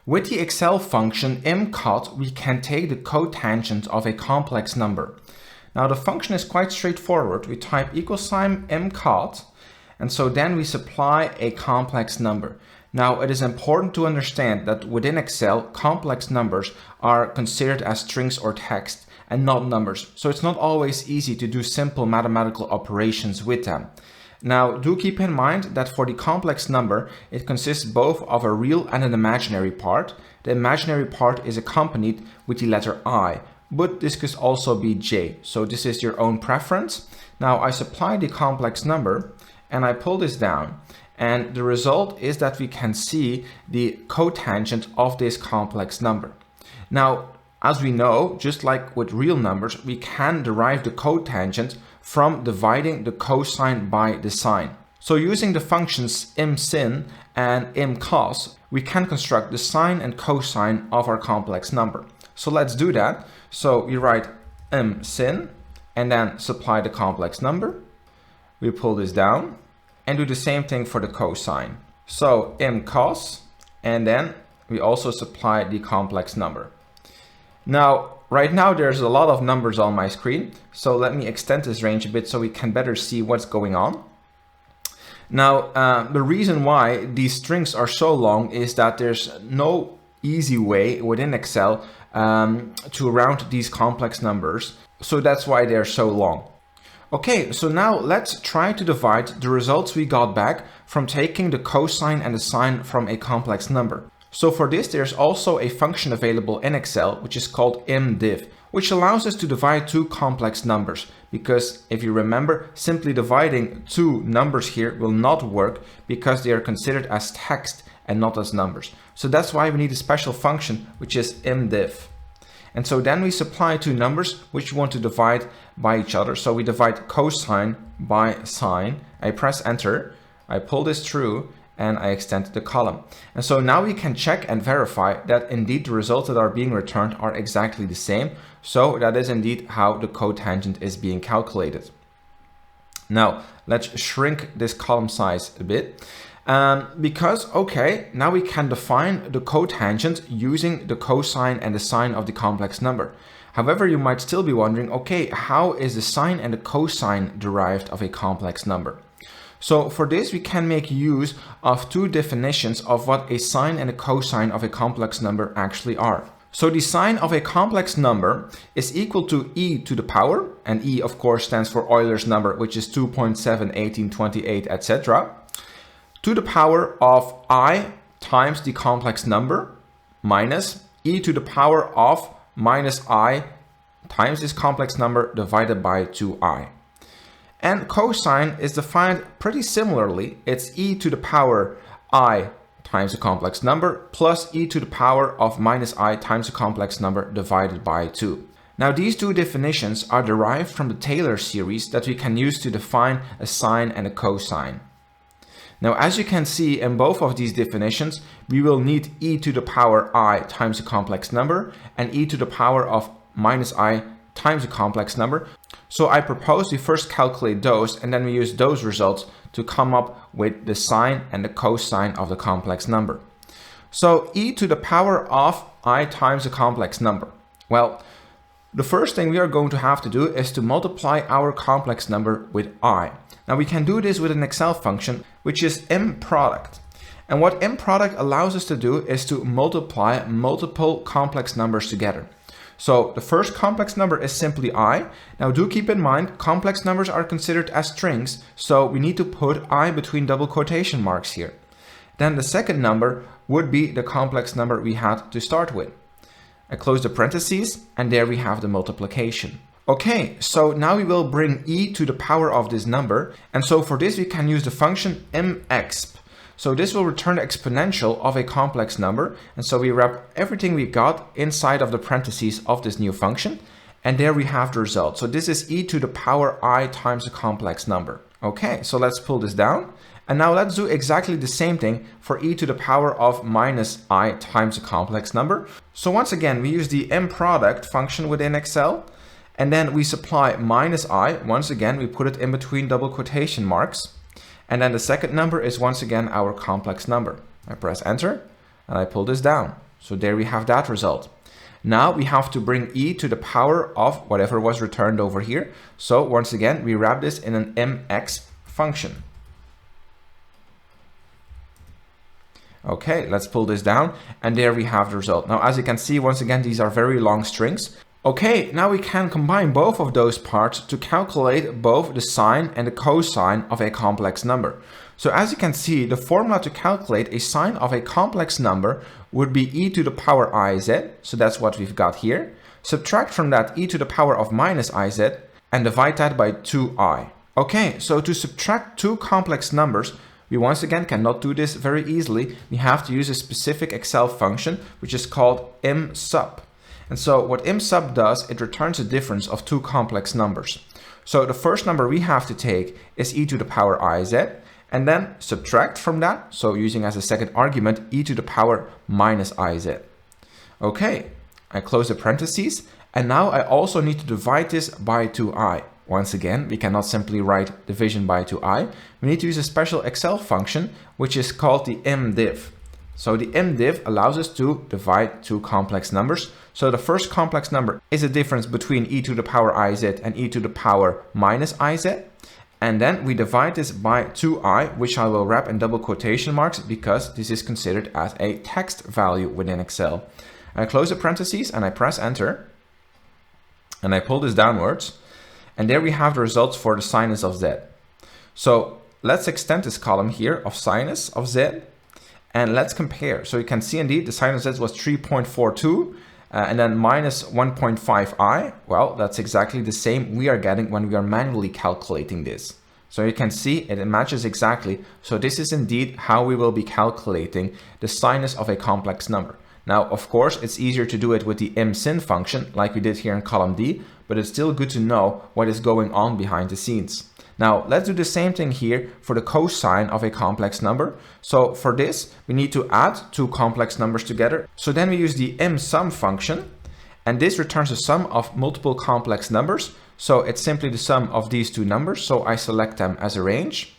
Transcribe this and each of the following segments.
With the Excel function IMCOT, we can take the cotangent of a complex number. Now the function is quite straightforward. We type =sign IMCOT, and so then we supply a complex number. Now it is important to understand that within Excel, complex numbers are considered as strings or text and not numbers. So it's not always easy to do simple mathematical operations with them. Now, do keep in mind that for the complex number, it consists both of a real and an imaginary part. The imaginary part is accompanied with the letter I, but this could also be J. So this is your own preference. Now, I supply the complex number and I pull this down. And the result is that we can see the cotangent of this complex number. Now, as we know, just like with real numbers, we can derive the cotangent from dividing the cosine by the sine. So using the functions imsin and imcos, we can construct the sine and cosine of our complex number. So let's do that. So we write imsin and then supply the complex number. We pull this down and do the same thing for the cosine. So imcos, and then we also supply the complex number. Now, right now there's a lot of numbers on my screen, so let me extend this range a bit so we can better see what's going on. Now, the reason why these strings are so long is that there's no easy way within Excel to round these complex numbers, so that's why they're so long. Okay, so now let's try to divide the results we got back from taking the cosine and the sine from a complex number. So for this, there's also a function available in Excel, which is called imdiv, which allows us to divide two complex numbers. Because if you remember, simply dividing two numbers here will not work because they are considered as text and not as numbers. So that's why we need a special function, which is imdiv. And so then we supply two numbers which we want to divide by each other. So we divide cosine by sine. I press enter, I pull this through, and I extend the column. And so now we can check and verify that indeed the results that are being returned are exactly the same. So that is indeed how the cotangent is being calculated. Now let's shrink this column size a bit. Because, okay, now we can define the cotangent using the cosine and the sine of the complex number. However, you might still be wondering, okay, how is the sine and the cosine derived of a complex number? So for this, we can make use of two definitions of what a sine and a cosine of a complex number actually are. So the sine of a complex number is equal to e to the power, and e of course stands for Euler's number, which is 2.7, 18, 28, etc. to the power of I times the complex number minus e to the power of minus I times this complex number divided by 2i. And cosine is defined pretty similarly. It's e to the power I times a complex number plus e to the power of minus I times a complex number divided by 2. Now these two definitions are derived from the Taylor series that we can use to define a sine and a cosine. Now as you can see in both of these definitions, we will need e to the power I times a complex number and e to the power of minus I times a complex number. So I propose we first calculate those and then we use those results to come up with the sine and the cosine of the complex number. So e to the power of I times a complex number. Well, the first thing we are going to have to do is to multiply our complex number with I. Now we can do this with an Excel function, which is mProduct. And what mProduct allows us to do is to multiply multiple complex numbers together. So the first complex number is simply I. Now do keep in mind, complex numbers are considered as strings, so we need to put I between double quotation marks here. Then the second number would be the complex number we had to start with. I close the parentheses and there we have the multiplication. Okay, so now we will bring e to the power of this number, and so for this we can use the function mexp. So this will return the exponential of a complex number, and so we wrap everything we got inside of the parentheses of this new function, and there we have the result. So this is e to the power I times a complex number. Okay, so let's pull this down, and now let's do exactly the same thing for e to the power of minus I times a complex number. So once again, we use the mProduct function within Excel, and then we supply minus I. Once again, we put it in between double quotation marks. And then the second number is once again our complex number. I press enter and I pull this down. So there we have that result. Now we have to bring e to the power of whatever was returned over here. So once again, we wrap this in an mx function. Okay, let's pull this down, and there we have the result. Now, as you can see, once again, these are very long strings. Okay, now we can combine both of those parts to calculate both the sine and the cosine of a complex number. So as you can see, the formula to calculate a sine of a complex number would be e to the power iz, so that's what we've got here. Subtract from that e to the power of minus iz and divide that by 2i. Okay, so to subtract two complex numbers, we once again cannot do this very easily. We have to use a specific Excel function, which is called IMSUB. And so what IMSUB does, it returns a difference of two complex numbers. So the first number we have to take is e to the power iz, and then subtract from that, so using as a second argument, e to the power minus iz. Okay, I close the parentheses, and now I also need to divide this by 2i. Once again, we cannot simply write division by 2i. We need to use a special Excel function, which is called the mdiv. So the mdiv allows us to divide two complex numbers. So the first complex number is a difference between e to the power iz and e to the power minus iz. And then we divide this by 2i, which I will wrap in double quotation marks because this is considered as a text value within Excel. I close the parentheses and I press enter. And I pull this downwards. And there we have the results for the sinus of z. So let's extend this column here of sinus of z, and let's compare. So you can see indeed the sinus of z was 3.42 and then minus 1.5i. Well, that's exactly the same we are getting when we are manually calculating this. So you can see it matches exactly. So this is indeed how we will be calculating the sinus of a complex number. Now, of course, it's easier to do it with the msin function like we did here in column D, but it's still good to know what is going on behind the scenes. Now, let's do the same thing here for the cosine of a complex number. So for this, we need to add two complex numbers together. So then we use the msum function, and this returns the sum of multiple complex numbers. So it's simply the sum of these two numbers. So I select them as a range,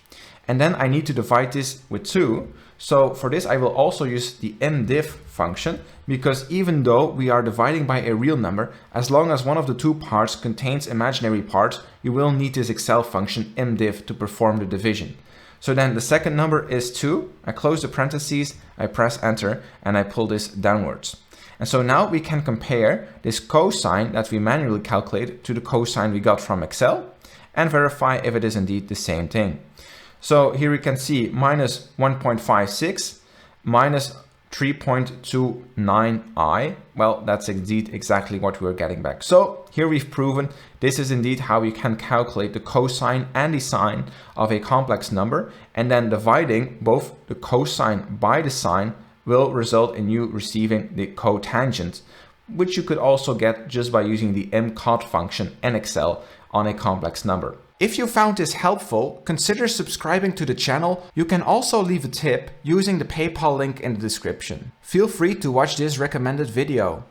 and then I need to divide this with 2. So for this, I will also use the mdiv function, because even though we are dividing by a real number, as long as one of the two parts contains imaginary parts, you will need this Excel function mdiv to perform the division. So then the second number is 2. I close the parentheses, I press enter, and I pull this downwards. And so now we can compare this cosine that we manually calculated to the cosine we got from Excel and verify if it is indeed the same thing. So here we can see minus 1.56 minus 3.29i. Well, that's indeed exactly what we're getting back. So here we've proven this is indeed how we can calculate the cosine and the sine of a complex number, and then dividing both the cosine by the sine will result in you receiving the cotangent, which you could also get just by using the IMCOT function in Excel on a complex number. If you found this helpful, consider subscribing to the channel. You can also leave a tip using the PayPal link in the description. Feel free to watch this recommended video.